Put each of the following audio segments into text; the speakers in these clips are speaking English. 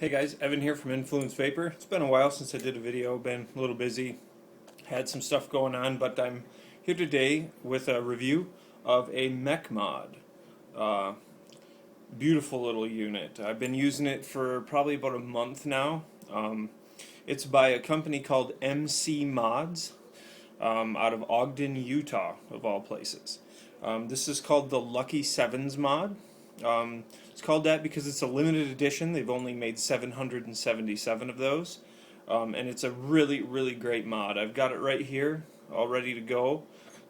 Hey guys, Evan here from Influence Vapor. It's been a while since I did a video, been a little busy, had some stuff going on, but I'm here today with a review of a mech mod. Uh, Beautiful little unit. I've been using it for probably about a month now. It's by a company called Modz out of Ogden, Utah, of all places. This is called the Lucky Sevens mod. It's called that because it's a limited edition. They've only made 777 of those. And it's a really, really great mod. I've got it right here, all ready to go.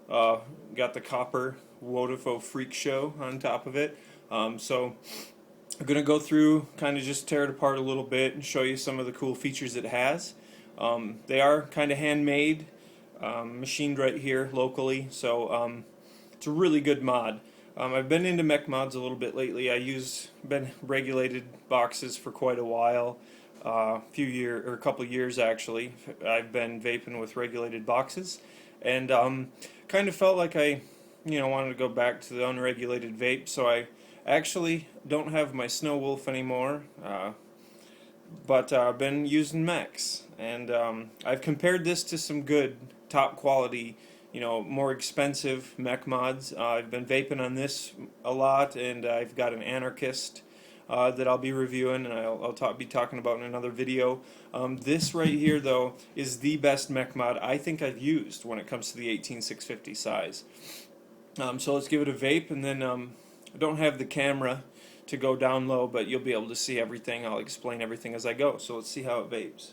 Got the copper Wodafo Freak Show on top of it. So I'm going to go through, kind of just tear it apart a little bit and show you some of the cool features it has. They are kind of handmade, machined right here locally, so it's a really good mod. I've been into mech mods a little bit lately. Been regulated boxes for quite a while, a couple years actually. I've been vaping with regulated boxes, and kind of felt like I, wanted to go back to the unregulated vape. So I actually don't have my Snow Wolf anymore, but I've been using mechs, and I've compared this to some good top quality, more expensive mech mods. I've been vaping on this a lot, and I've got an Anarchist that I'll be reviewing, and I'll be talking about in another video. This right here, though, is the best mech mod I think I've used when it comes to the 18650 size. So let's give it a vape, and then I don't have the camera to go down low, but you'll be able to see everything. I'll explain everything as I go. So let's see how it vapes.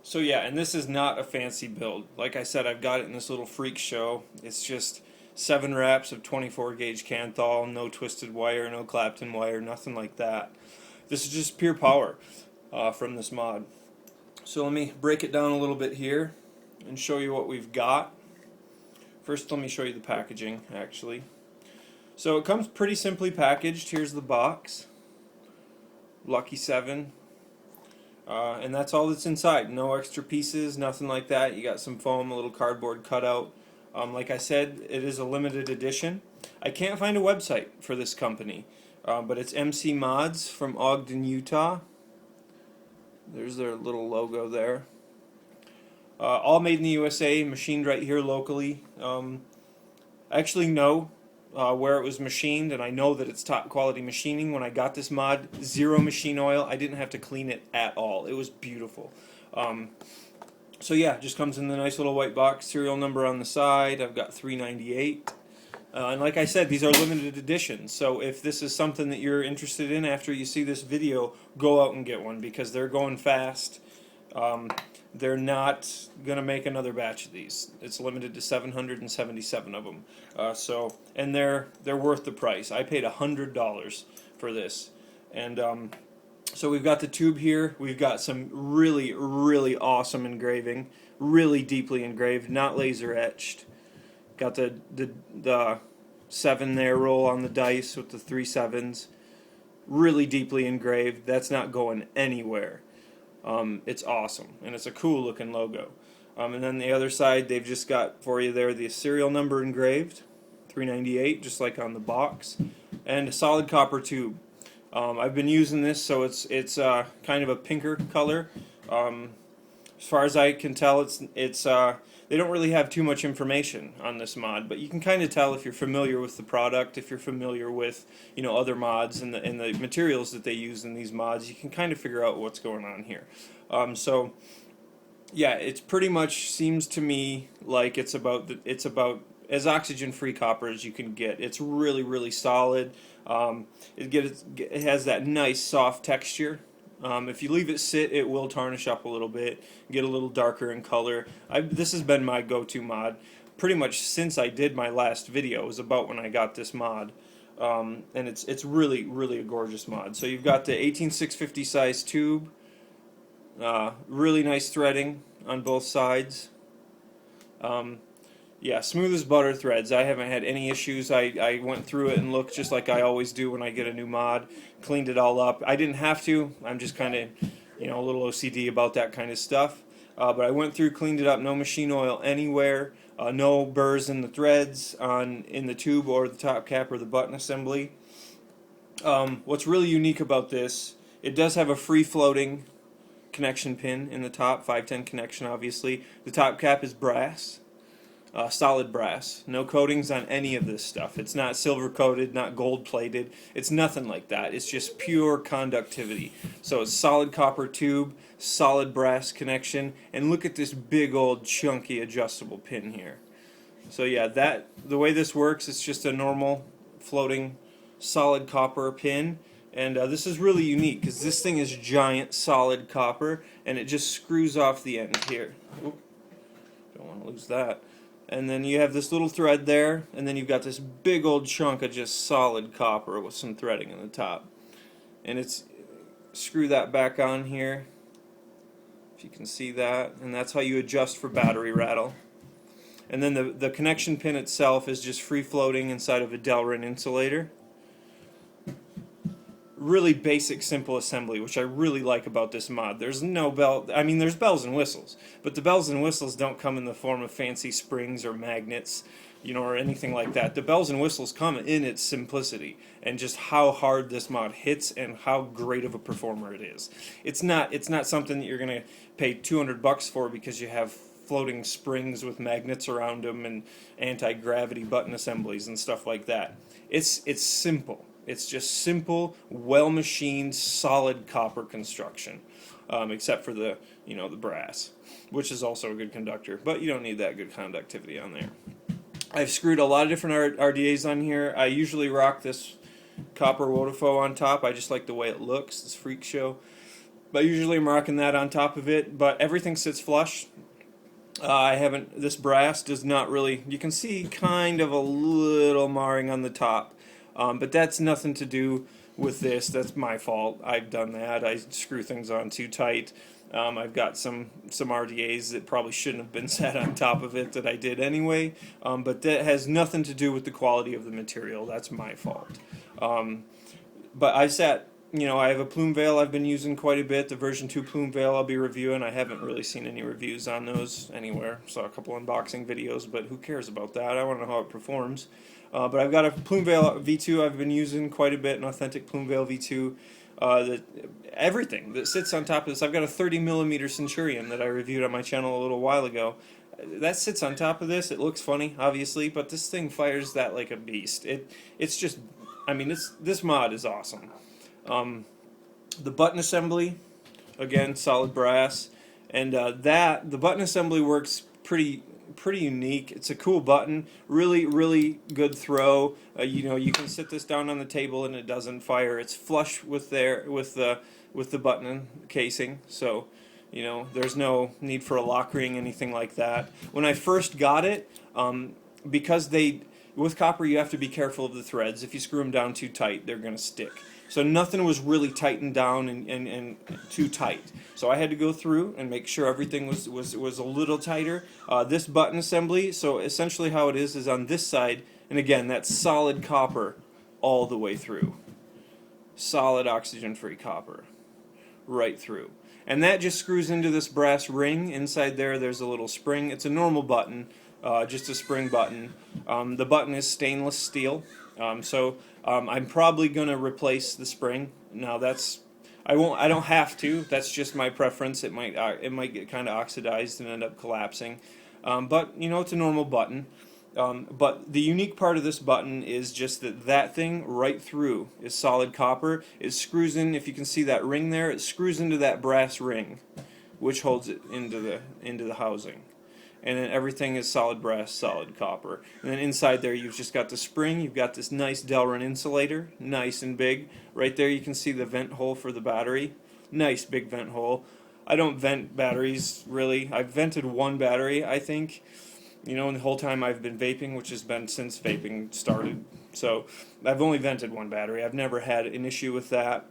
So yeah, and this is not a fancy build. Like I said, I've got it in this little Freak Show. It's just 7 wraps of 24 gauge Canthal, no twisted wire, no Clapton wire, nothing like that. This is just pure power from this mod. So let me break it down a little bit here and show you what we've got. First, let me show you the packaging, actually. So it comes pretty simply packaged. Here's the box. Lucky 7. And that's all that's inside. No extra pieces, nothing like that. You got some foam, a little cardboard cutout. Like I said, it is a limited edition. I can't find a website for this company, but it's MC Modz from Ogden, Utah. There's their little logo there. All made in the USA, machined right here locally. I actually know where it was machined, and I know that it's top quality machining. When I got this mod, 0 machine oil. I didn't have to clean it at all. It was beautiful. So yeah, it just comes in the nice little white box, serial number on the side. I've got 398. And like I said, these are limited editions, so if this is something that you're interested in after you see this video, go out and get one, because they're going fast. They're not going to make another batch of these. It's limited to 777 of them. And they're worth the price. I paid $100 for this. And so we've got the tube here. We've got some really, really awesome engraving. Really deeply engraved, not laser etched. Got the 7 there, roll on the dice with the 3 7s. Really deeply engraved. That's not going anywhere. It's awesome, and it's a cool looking logo. And then the other side, they've just got for you there the serial number engraved, 398, just like on the box, and a solid copper tube. I've been using this, so it's kind of a pinker color. As far as I can tell, they don't really have too much information on this mod, but you can kind of tell if you're familiar with the product, if you're familiar with other mods and the materials that they use in these mods. You can kind of figure out what's going on here. So yeah, it's pretty much seems to me like it's about as oxygen-free copper as you can get. It's really, really solid. It has that nice soft texture. If you leave it sit, it will tarnish up a little bit, get a little darker in color. This has been my go-to mod pretty much since I did my last video. It was about when I got this mod, and it's really, really a gorgeous mod. So you've got the 18650 size tube, really nice threading on both sides. Yeah, smooth as butter threads. I haven't had any issues. I went through it and looked just like I always do when I get a new mod. Cleaned it all up. I didn't have to. I'm just kind of, a little OCD about that kind of stuff. But I went through, cleaned it up. No machine oil anywhere. No burrs in the threads in the tube or the top cap or the button assembly. What's really unique about this, it does have a free-floating connection pin in the top, 510 connection obviously. The top cap is brass. Solid brass. No coatings on any of this stuff. It's not silver coated, not gold plated. It's nothing like that. It's just pure conductivity. So it's solid copper tube, solid brass connection, and look at this big old chunky adjustable pin here. So yeah, the way this works, it's just a normal floating solid copper pin. And this is really unique because this thing is giant solid copper, and it just screws off the end here. Oop, don't want to lose that. And then you have this little thread there, and then you've got this big old chunk of just solid copper with some threading in the top. And screw that back on here, if you can see that, and that's how you adjust for battery rattle. And then the connection pin itself is just free floating inside of a Delrin insulator. Really basic, simple assembly, which I really like about this mod. There's no there's bells and whistles, but the bells and whistles don't come in the form of fancy springs or magnets, or anything like that. The bells and whistles come in its simplicity and just how hard this mod hits and how great of a performer it is. It's not something that you're gonna pay $200 for because you have floating springs with magnets around them and anti-gravity button assemblies and stuff like that. It's simple. It's just simple, well-machined, solid copper construction, except for the brass, which is also a good conductor, but you don't need that good conductivity on there. I've screwed a lot of different RDAs on here. I usually rock this copper Wodafo on top. I just like the way it looks, this freak show. But usually I'm rocking that on top of it, but everything sits flush. This brass does not really, you can see kind of a little marring on the top. But that's nothing to do with this. That's my fault. I've done that. I screw things on too tight. I've got some RDAs that probably shouldn't have been set on top of it that I did anyway. But that has nothing to do with the quality of the material. That's my fault. But I have a plume veil I've been using quite a bit. The version 2 plume veil I'll be reviewing. I haven't really seen any reviews on those anywhere. Saw a couple unboxing videos, but who cares about that? I want to know how it performs. But I've got a plume veil V2 I've been using quite a bit, an authentic plume veil V2. Everything that sits on top of this, I've got a 30mm Centurion that I reviewed on my channel a little while ago. That sits on top of this. It looks funny, obviously, but this thing fires that like a beast. This mod is awesome. The button assembly, again, solid brass, and the button assembly works pretty unique. It's a cool button, really good throw. You can sit this down on the table and it doesn't fire. It's flush with the button casing, so there's no need for a lock ring, anything like that. When I first got it, because with copper you have to be careful of the threads. If you screw them down too tight, they're going to stick. So nothing was really tightened down and too tight. So I had to go through and make sure everything was a little tighter. This button assembly, so essentially how it is on this side, and again, that's solid copper all the way through. Solid oxygen-free copper right through. And that just screws into this brass ring. Inside there's a little spring. It's a normal button, just a spring button. The button is stainless steel. I'm probably going to replace the spring. Now I don't have to. That's just my preference. It might get kind of oxidized and end up collapsing. But it's a normal button. But the unique part of this button is just that thing right through is solid copper. It screws in, if you can see that ring there, it screws into that brass ring, which holds it into the housing. And then everything is solid brass, solid copper. And then inside there you've just got the spring, you've got this nice Delrin insulator, nice and big. Right there you can see the vent hole for the battery. Nice big vent hole. I don't vent batteries, really. I've vented one battery, I think. And the whole time I've been vaping, which has been since vaping started. So I've only vented one battery. I've never had an issue with that.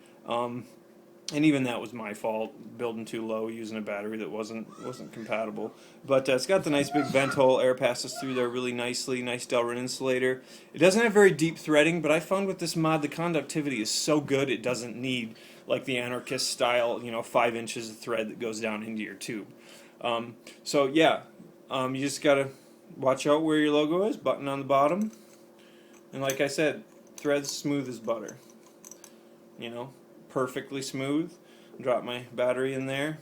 And even that was my fault, building too low, using a battery that wasn't compatible. But it's got the nice big vent hole, air passes through there really nicely, nice Delrin insulator. It doesn't have very deep threading, but I found with this mod the conductivity is so good it doesn't need like the anarchist style, 5 inches of thread that goes down into your tube. So yeah, you just gotta watch out where your logo is, button on the bottom, and like I said, threads smooth as butter. Perfectly smooth. Drop my battery in there.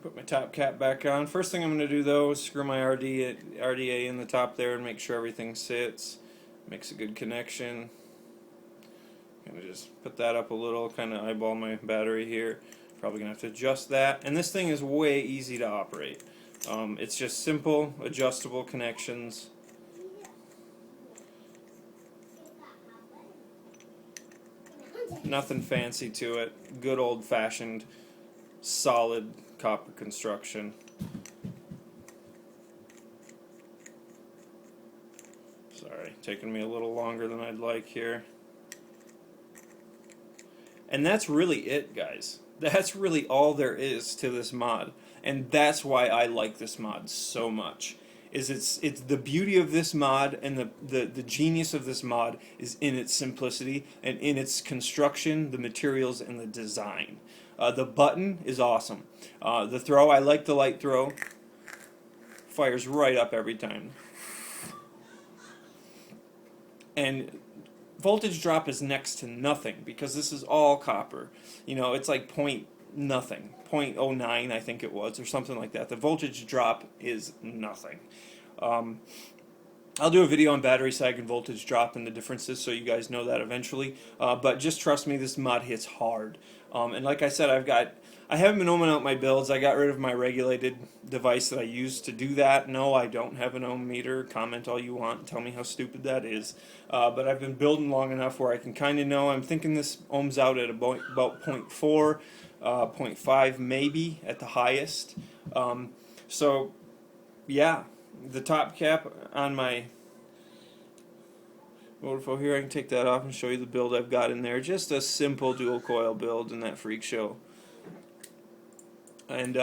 Put my top cap back on. First thing I'm going to do though is screw my RDA in the top there and make sure everything sits. Makes a good connection. Kind of just put that up a little, kind of eyeball my battery here. Probably going to have to adjust that. And this thing is way easy to operate. It's just simple, adjustable connections. Nothing fancy to it. Good old-fashioned, solid copper construction. Sorry, taking me a little longer than I'd like here. And that's really it, guys. That's really all there is to this mod. And that's why I like this mod so much. It's the beauty of this mod, and the genius of this mod is in its simplicity and in its construction, the materials, and the design. The button is awesome. The throw, I like the light throw. Fires right up every time. And voltage drop is next to nothing because this is all copper. It's like nothing, 0.09 I think it was, or something like that. The voltage drop is nothing. I'll do a video on battery sag and voltage drop and the differences so you guys know that eventually. But just trust me, this mod hits hard. And like I said, I haven't been ohming out my builds. I got rid of my regulated device that I used to do that. No, I don't have an ohm meter. Comment all you want and tell me how stupid that is. But I've been building long enough where I can kind of know. I'm thinking this ohms out at about 0.4, 0.5 maybe at the highest. So yeah, the top cap on my Motorfo here, I can take that off and show you the build I've got in there. Just a simple dual coil build in that freak show. And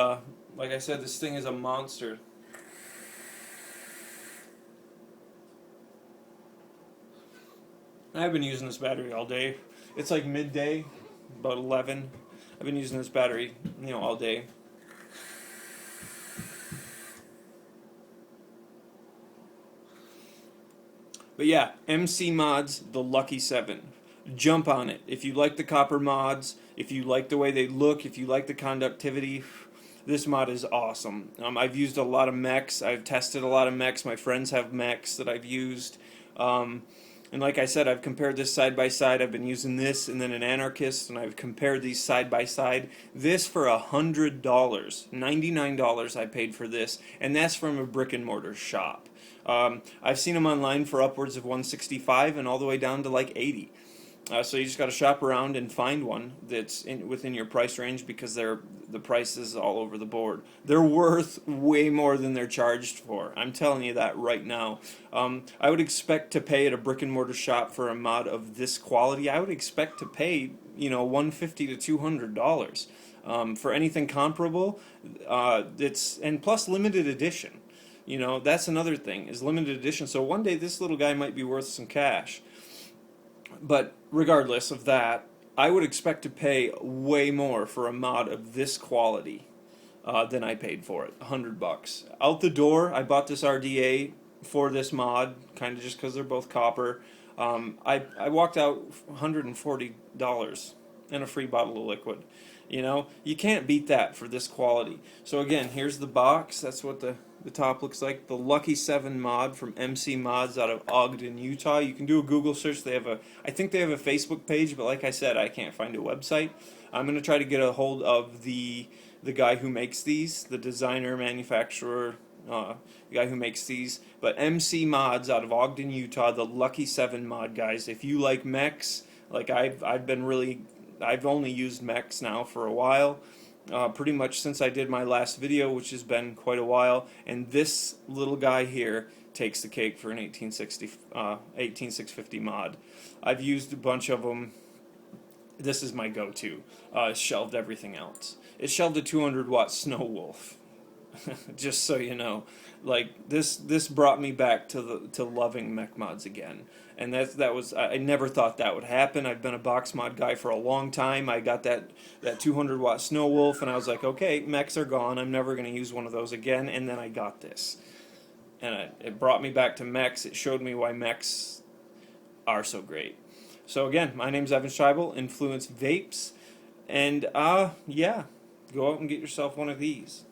like I said, this thing is a monster. I've been using this battery all day. It's like midday, about 11. I've been using this battery, all day. But yeah, MC Modz, the Lucky 7. Jump on it. If you like the copper mods, if you like the way they look, if you like the conductivity, this mod is awesome. I've used a lot of mechs. I've tested a lot of mechs. My friends have mechs that I've used. And like I said, I've compared this side by side. I've been using this and then an anarchist, and I've compared these side by side. This for $100, $99 I paid for this, and that's from a brick and mortar shop. I've seen them online for upwards of $165 and all the way down to like $80. So you just got to shop around and find one that's within your price range, because the price is all over the board. They're worth way more than they're charged for. I'm telling you that right now. I would expect to pay at a brick and mortar shop for a mod of this quality. I would expect to pay $150 to $200 for anything comparable. And plus limited edition. That's another thing, is limited edition. So one day this little guy might be worth some cash. But regardless of that, I would expect to pay way more for a mod of this quality than I paid for it, $100. Out the door, I bought this RDA for this mod, kind of just because they're both copper. I walked out $140 and a free bottle of liquid. You can't beat that for this quality. So again, here's the box. That's what the top looks like. The Lucky 7 mod from MC Modz out of Ogden, Utah. You can do a Google search. I think they have a Facebook page, but like I said, I can't find a website. I'm going to try to get a hold of the guy who makes these, the designer, manufacturer, the guy who makes these. But MC Modz out of Ogden, Utah, the Lucky 7 mod, guys. If you like mechs, like I've only used mechs now for a while. Pretty much since I did my last video, which has been quite a while, and this little guy here takes the cake for an 18650 mod. I've used a bunch of them. this is my go-to. It shelved everything else. It shelved a 200-watt Snow Wolf. Just so you know, like this brought me back to loving mech mods again, and that was, I never thought that would happen. I've been a box mod guy for a long time. I got that 200-watt Snow Wolf, and I was like, okay, mechs are gone. I'm never going to use one of those again. And then I got this, and it brought me back to mechs. It showed me why mechs are so great. So again, my name's Evan Scheibel, Influence Vapes, and yeah, go out and get yourself one of these.